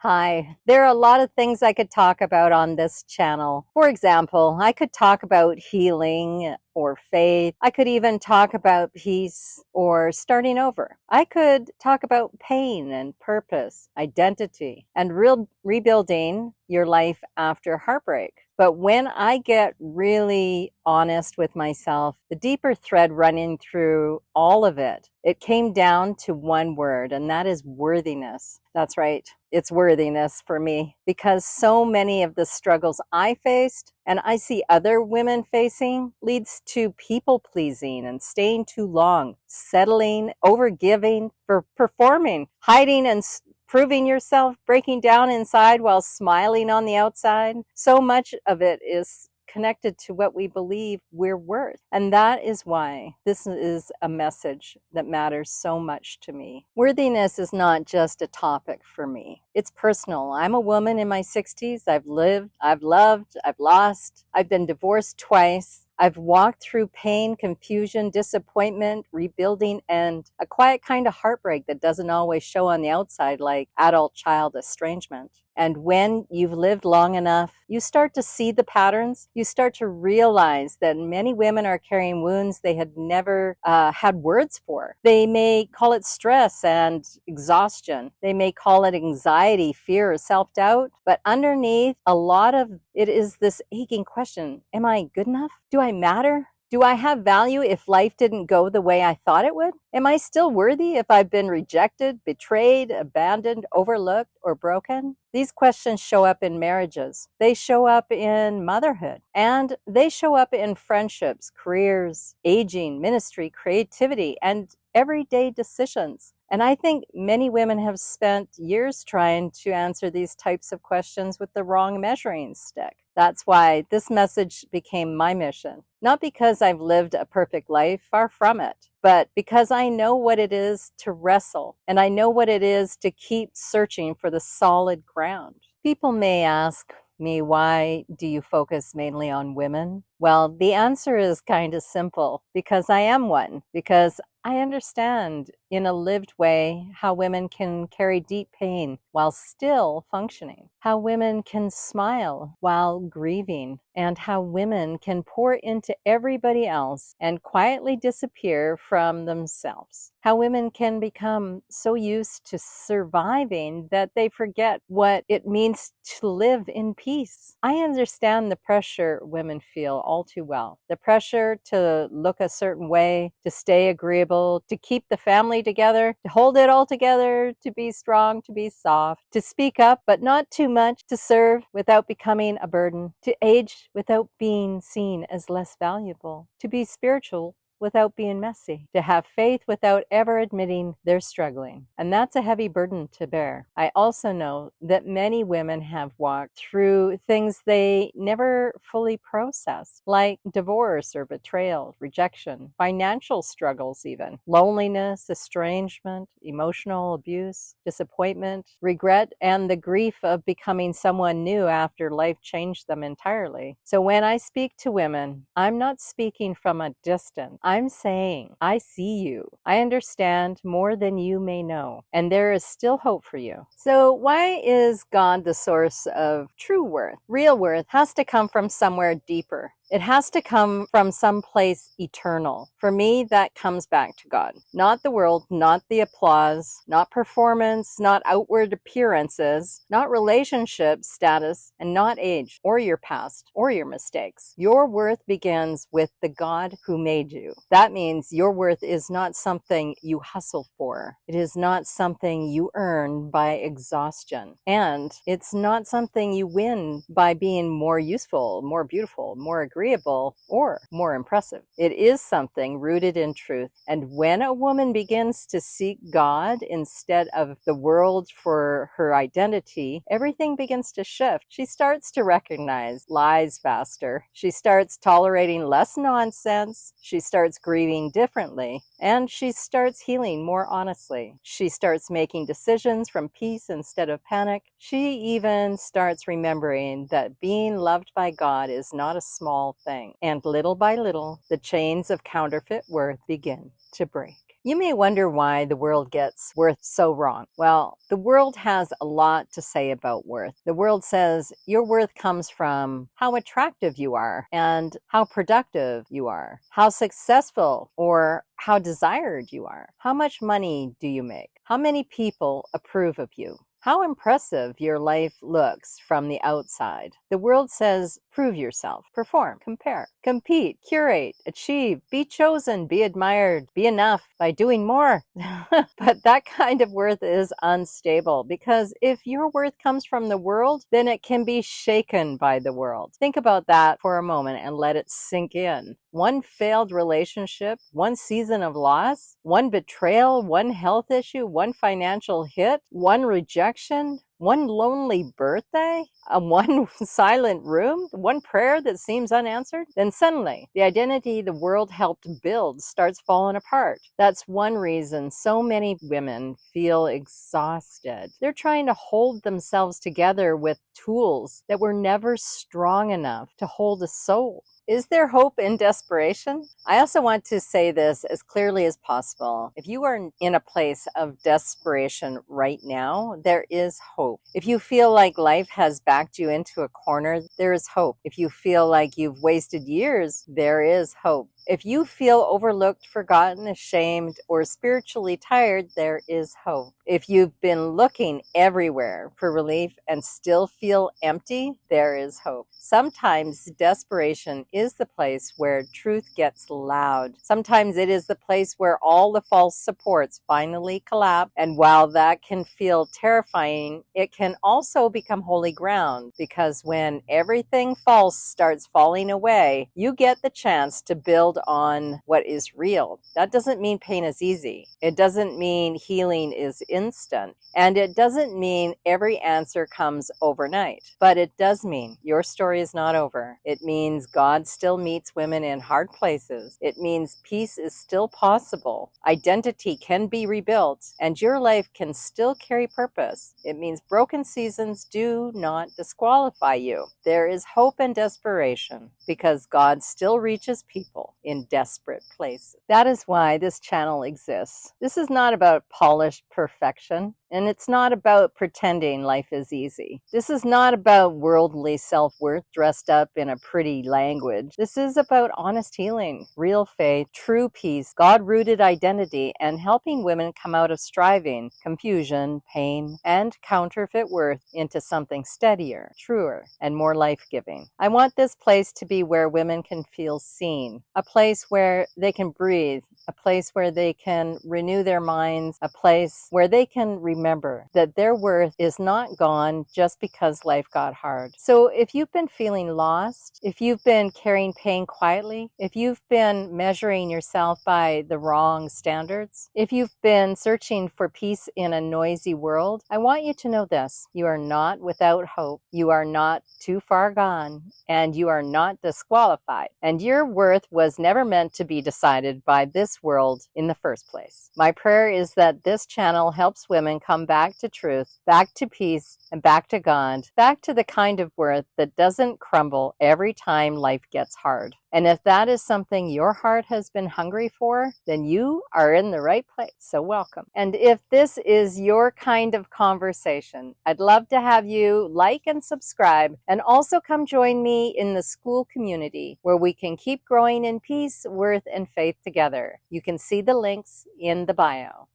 Hi, there are a lot of things I could talk about on this channel. For example, I could talk about healing or faith. I could even talk about peace or starting over. I could talk about pain and purpose, identity, and rebuilding your life after heartbreak. But when I get really honest with myself, the deeper thread running through all of it, it came down to one word, and that is worthiness. That's right. It's worthiness for me because so many of the struggles I faced and I see other women facing leads to people pleasing and staying too long, settling, overgiving, for performing, hiding and proving yourself, breaking down inside while smiling on the outside. So much of it is connected to what we believe we're worth. And that is why this is a message that matters so much to me. Worthiness is not just a topic for me. It's personal. I'm a woman in my 60s. I've lived, I've loved, I've lost, I've been divorced twice. I've walked through pain, confusion, disappointment, rebuilding, and a quiet kind of heartbreak that doesn't always show on the outside, like adult-child estrangement. And when you've lived long enough, you start to see the patterns. You start to realize that many women are carrying wounds they had never had words for. They may call it stress and exhaustion. They may call it anxiety, fear, or self-doubt. But underneath, a lot of it is this aching question: am I good enough? Do I matter? Do I have value if life didn't go the way I thought it would? Am I still worthy if I've been rejected, betrayed, abandoned, overlooked, or broken? These questions show up in marriages. They show up in motherhood. And they show up in friendships, careers, aging, ministry, creativity, and everyday decisions. And I think many women have spent years trying to answer these types of questions with the wrong measuring stick. That's why this message became my mission. Not because I've lived a perfect life, far from it, but because I know what it is to wrestle, and I know what it is to keep searching for the solid ground. People may ask me, why do you focus mainly on women? Well, the answer is kind of simple: because I am one, because I understand in a lived way how women can carry deep pain while still functioning, how women can smile while grieving, and how women can pour into everybody else and quietly disappear from themselves. How women can become so used to surviving that they forget what it means to live in peace. I understand the pressure women feel all too well. The pressure to look a certain way, to stay agreeable, to keep the family together, to hold it all together, to be strong, to be soft, to speak up, but not too much, to serve without becoming a burden, to age without being seen as less valuable, to be spiritual without being messy, to have faith without ever admitting they're struggling. And that's a heavy burden to bear. I also know that many women have walked through things they never fully processed, like divorce or betrayal, rejection, financial struggles even, loneliness, estrangement, emotional abuse, disappointment, regret, and the grief of becoming someone new after life changed them entirely. So when I speak to women, I'm not speaking from a distance. I'm saying, I see you. I understand more than you may know, and there is still hope for you. So why is God the source of true worth? Real worth has to come from somewhere deeper. It has to come from some place eternal. For me, that comes back to God. Not the world, not the applause, not performance, not outward appearances, not relationship status, and not age, or your past, or your mistakes. Your worth begins with the God who made you. That means your worth is not something you hustle for. It is not something you earn by exhaustion. And it's not something you win by being more useful, more beautiful, more agreeable, or more impressive. It is something rooted in truth. And when a woman begins to seek God instead of the world for her identity, everything begins to shift. She starts to recognize lies faster. She starts tolerating less nonsense. She starts grieving differently. And she starts healing more honestly. She starts making decisions from peace instead of panic. She even starts remembering that being loved by God is not a small thing. And little by little, the chains of counterfeit worth begin to break. You may wonder why the world gets worth so wrong. Well, the world has a lot to say about worth. The world says your worth comes from how attractive you are and how productive you are, how successful or how desired you are, how much money do you make, how many people approve of you, how impressive your life looks from the outside. The world says, prove yourself, perform, compare, compete, curate, achieve, be chosen, be admired, be enough by doing more. But that kind of worth is unstable because if your worth comes from the world, then it can be shaken by the world. Think about that for a moment and let it sink in. One failed relationship, one season of loss, one betrayal, one health issue, one financial hit, one rejection, one lonely birthday, one silent room, one prayer that seems unanswered, then suddenly the identity the world helped build starts falling apart. That's one reason so many women feel exhausted. They're trying to hold themselves together with tools that were never strong enough to hold a soul. Is there hope in desperation? I also want to say this as clearly as possible. If you are in a place of desperation right now, there is hope. If you feel like life has backed you into a corner, there is hope. If you feel like you've wasted years, there is hope. If you feel overlooked, forgotten, ashamed, or spiritually tired, there is hope. If you've been looking everywhere for relief and still feel empty, there is hope. Sometimes desperation is the place where truth gets loud. Sometimes it is the place where all the false supports finally collapse. And while that can feel terrifying, it can also become holy ground, because when everything false starts falling away, you get the chance to build on what is real. That doesn't mean pain is easy. It doesn't mean healing is instant. And it doesn't mean every answer comes overnight. But it does mean your story is not over. It means God still meets women in hard places. It means peace is still possible. Identity can be rebuilt, and your life can still carry purpose. It means broken seasons do not disqualify you. There is hope and desperation because God still reaches people in desperate places. That is why this channel exists. This is not about polished perfection, and it's not about pretending life is easy. This is not about worldly self-worth dressed up in a pretty language. This is about honest healing, real faith, true peace, God-rooted identity, and helping women come out of striving, confusion, pain, and counterfeit worth into something steadier, truer, and more life-giving. I want this place to be where women can feel seen, a place where they can breathe, a place where they can renew their minds, a place where they can remember that their worth is not gone just because life got hard. So if you've been feeling lost, if you've been carrying pain quietly, if you've been measuring yourself by the wrong standards, if you've been searching for peace in a noisy world, I want you to know this: you are not without hope, you are not too far gone, and you are not disqualified. And your worth was never meant to be decided by this world in the first place. My prayer is that this channel helps women come back to truth, back to peace, and back to God, back to the kind of worth that doesn't crumble every time life gets hard. And if that is something your heart has been hungry for, then you are in the right place. So welcome. And if this is your kind of conversation, I'd love to have you like and subscribe, and also come join me in the school community where we can keep growing in peace, worth, and faith together. You can see the links in the bio.